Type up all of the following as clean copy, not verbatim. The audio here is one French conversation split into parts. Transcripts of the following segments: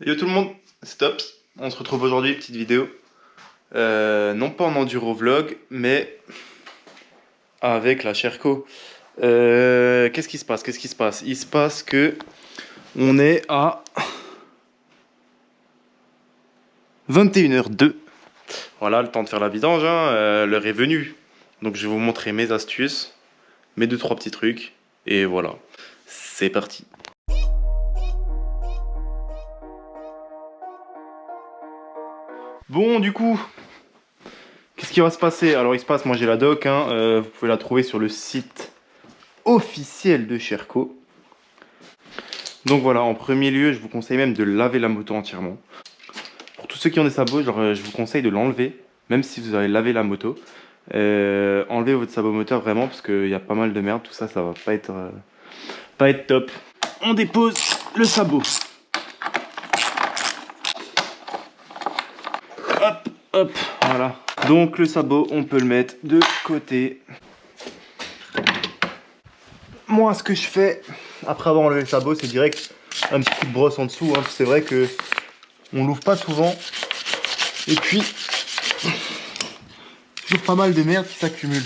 Yo tout le monde, c'est Tops. On se retrouve aujourd'hui, petite vidéo. Non pas en enduro vlog, mais avec la Sherco. Qu'est-ce qui se passe? Qu'est-ce qui se passe? Il se passe que on est à 21h02. Voilà, le temps de faire la vidange, hein. L'heure est venue. Donc je vais vous montrer mes astuces, mes 2-3 petits trucs. Et voilà, c'est parti. Bon, du coup, qu'est-ce qui va se passer? Alors il se passe, moi j'ai la doc, hein, vous pouvez la trouver sur le site officiel de Sherco. Donc voilà, en premier lieu, je vous conseille même de laver la moto entièrement. Pour tous ceux qui ont des sabots, genre, je vous conseille de l'enlever, même si vous avez lavé la moto. Enlevez votre sabot moteur vraiment, parce qu'il y a pas mal de merde, tout ça, ça va pas être top. On dépose le sabot. Hop, hop, voilà. Donc le sabot, on peut le mettre de côté. Moi, ce que je fais, après avoir enlevé le sabot, c'est direct un petit coup de brosse en dessous. Hein. C'est vrai que on l'ouvre pas souvent. Et puis, toujours pas mal de merde qui s'accumule.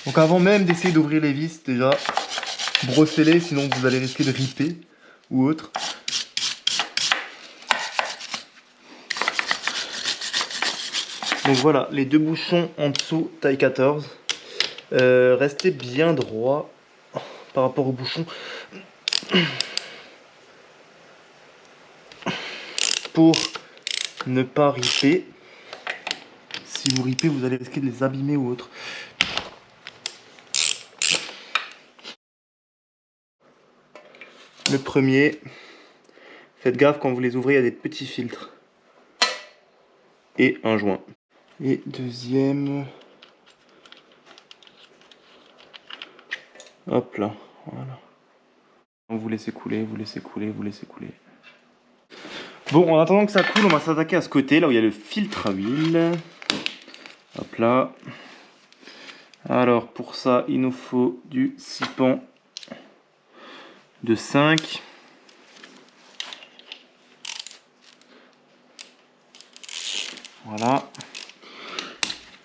Donc avant même d'essayer d'ouvrir les vis, déjà, brossez-les, sinon vous allez risquer de ripper ou autre. Donc voilà, les deux bouchons en dessous, taille 14. Restez bien droit par rapport aux bouchons. Pour ne pas ripper. Si vous ripez, vous allez risquer de les abîmer ou autre. Le premier, faites gaffe quand vous les ouvrez, il y a des petits filtres. Et un joint. Et deuxième... Hop là, voilà. Vous laissez couler, vous laissez couler, vous laissez couler. Bon, en attendant que ça coule, on va s'attaquer à ce côté, là où il y a le filtre à huile. Hop là. Alors, pour ça, il nous faut du sipan de 5. Voilà.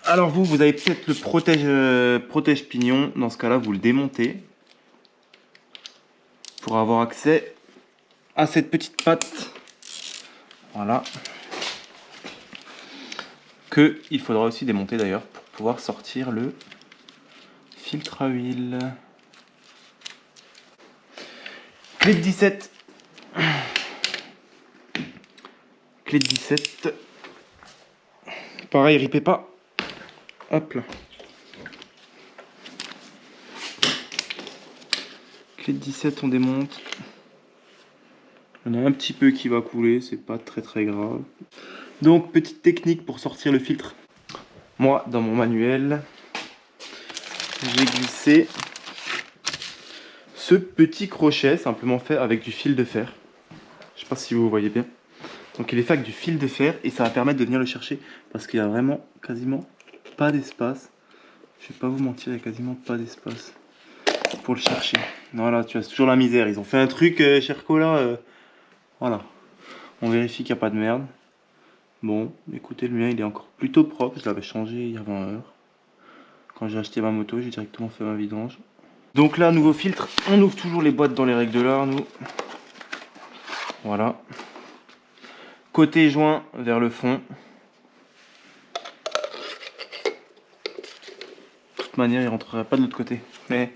Alors vous avez peut-être le protège pignon. Dans ce cas-là, vous le démontez pour avoir accès à cette petite patte. Voilà. Que il faudra aussi démonter d'ailleurs pour pouvoir sortir le filtre à huile. Clé de 17. Clé de 17. Pareil, ripez pas. Hop là. Clé de 17, on démonte. Il y en a un petit peu qui va couler, c'est pas très grave. Donc, petite technique pour sortir le filtre. Moi, dans mon manuel, j'ai glissé ce petit crochet, simplement fait avec du fil de fer. Je sais pas si vous voyez bien. Donc il est fait avec du fil de fer et ça va permettre de venir le chercher parce qu'il y a vraiment quasiment pas d'espace. Je vais pas vous mentir, il y a quasiment pas d'espace pour le chercher. Voilà, tu vois, c'est toujours la misère. Ils ont fait un truc, Sherco là. Voilà. On vérifie qu'il n'y a pas de merde. Bon, écoutez, le mien il est encore plutôt propre. Je l'avais changé il y a 20 heures. Quand j'ai acheté ma moto, j'ai directement fait ma vidange. Donc là, nouveau filtre. On ouvre toujours les boîtes dans les règles de l'art, nous. Voilà. Côté joint vers le fond. De toute manière, il ne rentrerait pas de l'autre côté. Mais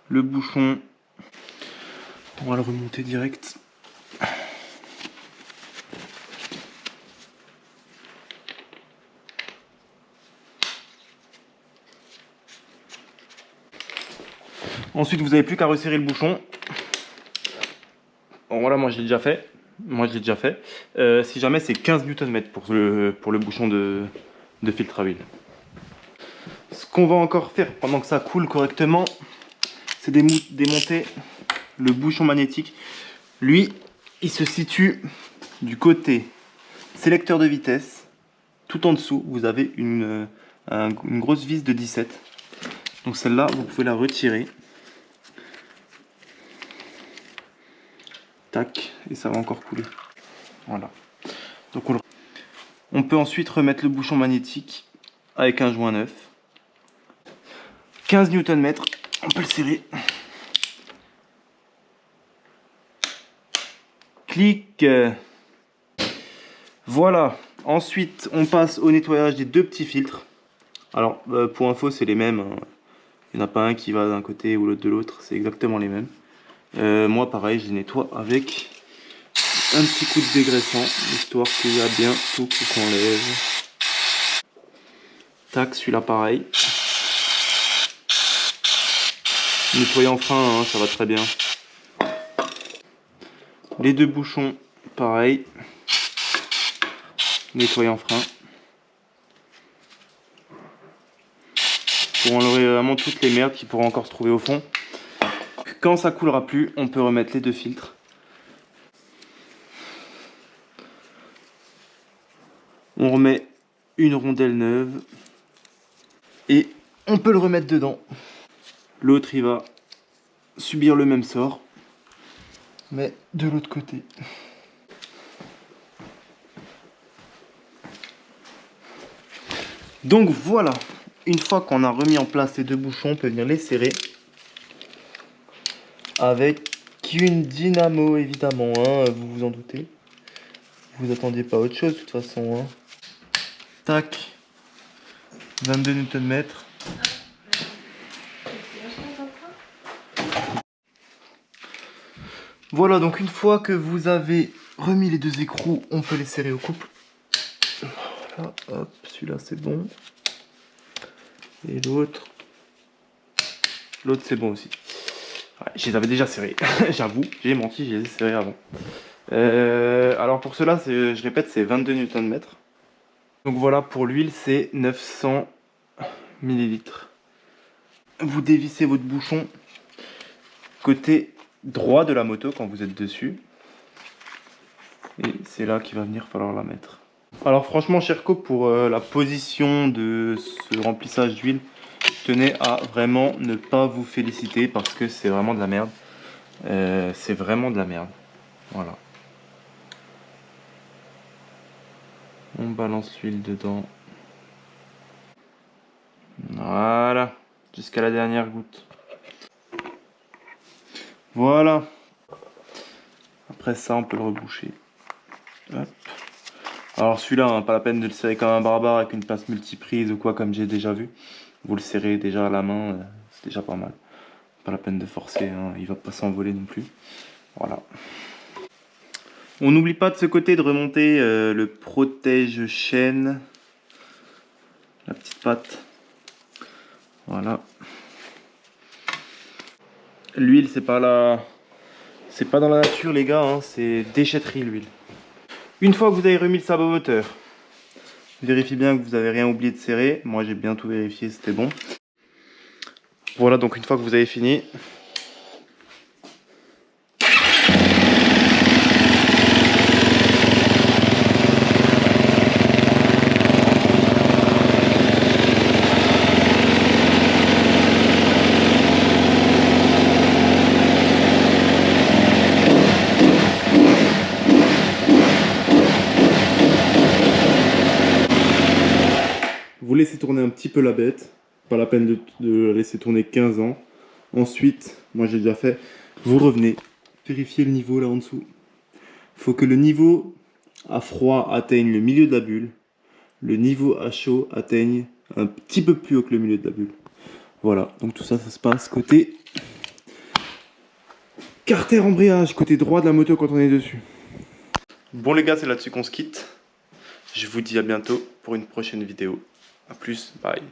le bouchon, on va le remonter direct. Ensuite, vous n'avez plus qu'à resserrer le bouchon. Bon, voilà, moi je l'ai déjà fait. Si jamais, c'est 15 Nm pour le bouchon de filtre à huile. Ce qu'on va encore faire pendant que ça coule correctement, c'est démonter le bouchon magnétique. Lui, il se situe du côté sélecteur de vitesse. Tout en dessous, vous avez une grosse vis de 17. Donc celle-là, vous pouvez la retirer. Tac, et ça va encore couler. Voilà. Donc on peut ensuite remettre le bouchon magnétique avec un joint neuf. 15 Nm, on peut le serrer. Clic. Voilà. Ensuite, on passe au nettoyage des deux petits filtres. Alors, pour info, c'est les mêmes. Hein. Il n'y en a pas un qui va d'un côté ou l'autre de l'autre. C'est exactement les mêmes. Moi, pareil, je les nettoie avec un petit coup de dégraissant, histoire qu'il y a bien tout qui s'enlève. Tac, celui-là pareil. Nettoyer en frein, hein, ça va très bien. Les deux bouchons, pareil. Nettoyer en frein. Pour enlever vraiment toutes les merdes qui pourraient encore se trouver au fond. Quand ça coulera plus, on peut remettre les deux filtres. On remet une rondelle neuve. Et on peut le remettre dedans. L'autre, il va subir le même sort. Mais de l'autre côté. Donc voilà. Une fois qu'on a remis en place les deux bouchons, on peut venir les serrer. Avec une dynamo, évidemment. Hein, vous vous en doutez. Vous attendiez pas autre chose, de toute façon. Hein. Tac. 22 Nm. Voilà, donc une fois que vous avez remis les deux écrous, on peut les serrer au couple. Voilà, hop, celui-là c'est bon. Et l'autre c'est bon aussi. Ouais, je les avais déjà serrés, j'avoue, j'ai menti, je les ai serrés avant. Alors pour cela, je répète, c'est 22 Nm. Donc voilà, pour l'huile, c'est 900 ml. Vous dévissez votre bouchon côté droit de la moto quand vous êtes dessus. Et c'est là qu'il va venir falloir la mettre. Alors franchement, Sherco, pour la position de ce remplissage d'huile, je tenais à vraiment ne pas vous féliciter parce que c'est vraiment de la merde. C'est vraiment de la merde. Voilà. On balance l'huile dedans. Voilà. Jusqu'à la dernière goutte. Voilà. Après ça, on peut le reboucher. Hop. Alors celui-là, hein, pas la peine de le serrer comme un barbare avec une pince multiprise ou quoi comme j'ai déjà vu. Vous le serrez déjà à la main, c'est déjà pas mal. Pas la peine de forcer, hein, il va pas s'envoler non plus. Voilà. On n'oublie pas de ce côté de remonter le protège-chaîne. La petite patte. Voilà. L'huile, c'est pas dans la nature les gars, hein, c'est déchetterie l'huile. Une fois que vous avez remis le sabot moteur, vérifiez bien que vous n'avez rien oublié de serrer. Moi j'ai bien tout vérifié, c'était bon. Voilà, donc une fois que vous avez fini, vous laissez tourner un petit peu la bête. Pas la peine de la laisser tourner 15 ans. Ensuite, moi j'ai déjà fait, vous revenez, vérifiez le niveau là en dessous. Il faut que le niveau à froid atteigne le milieu de la bulle. Le niveau à chaud atteigne un petit peu plus haut que le milieu de la bulle. Voilà, donc tout ça, ça se passe côté carter embrayage, côté droit de la moto quand on est dessus. Bon les gars, c'est là-dessus qu'on se quitte. Je vous dis à bientôt pour une prochaine vidéo. A plus, bye.